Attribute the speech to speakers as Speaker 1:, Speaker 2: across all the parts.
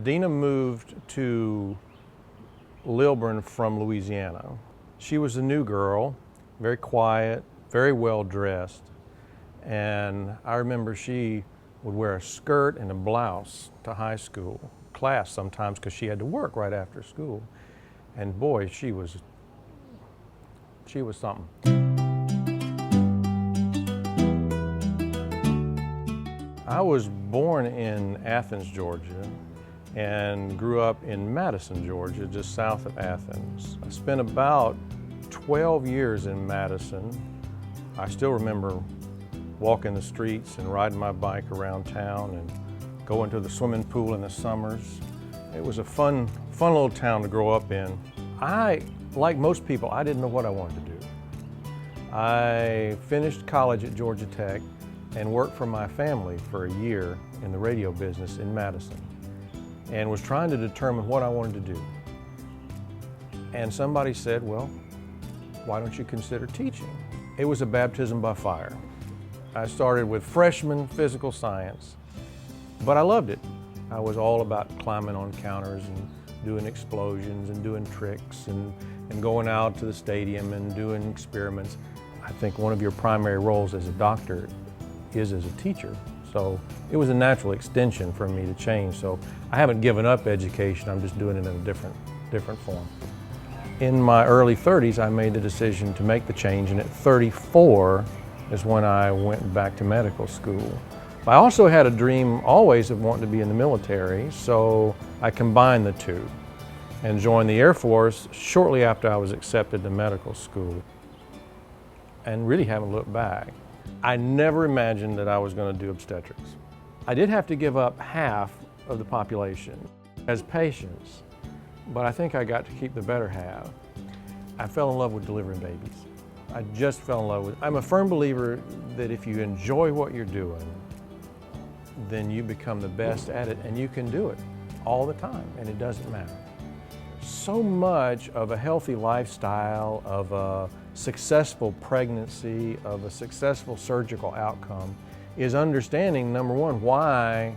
Speaker 1: Dina moved to Lilburn from Louisiana. She was a new girl, very quiet, very well dressed. And I remember she would wear a skirt and a blouse to high school class sometimes because she had to work right after school. And boy, she was something. I was born in Athens, Georgia, and grew up in Madison, Georgia, just south of Athens. I spent about 12 years in Madison. I still remember walking the streets and riding my bike around town and going to the swimming pool in the summers. It was a fun little town to grow up in. Like most people, I didn't know what I wanted to do. I finished college at Georgia Tech and worked for my family for a year in the radio business in Madison and was trying to determine what I wanted to do. And somebody said, well, why don't you consider teaching? It was a baptism by fire. I started with freshman physical science, but I loved it. I was all about climbing on counters and doing explosions and doing tricks and going out to the stadium and doing experiments. I think one of your primary roles as a doctor is as a teacher. So it was a natural extension for me to change. So I haven't given up education, I'm just doing it in a different form. In my early 30s, I made the decision to make the change, and at 34 is when I went back to medical school. I also had a dream always of wanting to be in the military, so I combined the two and joined the Air Force shortly after I was accepted to medical school, and really haven't looked back. I never imagined that I was going to do obstetrics. I did have to give up half of the population as patients, but I think I got to keep the better half. I fell in love with delivering babies. I just fell in love with it. I'm a firm believer that if you enjoy what you're doing, then you become the best at it, and you can do it all the time, and it doesn't matter. So much of a healthy lifestyle, of a successful pregnancy, of a successful surgical outcome is understanding, number one, why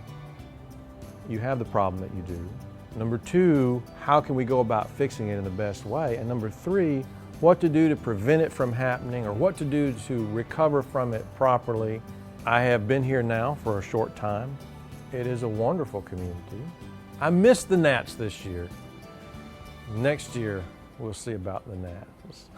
Speaker 1: you have the problem that you do. Number two, how can we go about fixing it in the best way? And number three, what to do to prevent it from happening or what to do to recover from it properly. I have been here now for a short time. It is a wonderful community. I missed the gnats this year. Next year, we'll see about the gnats.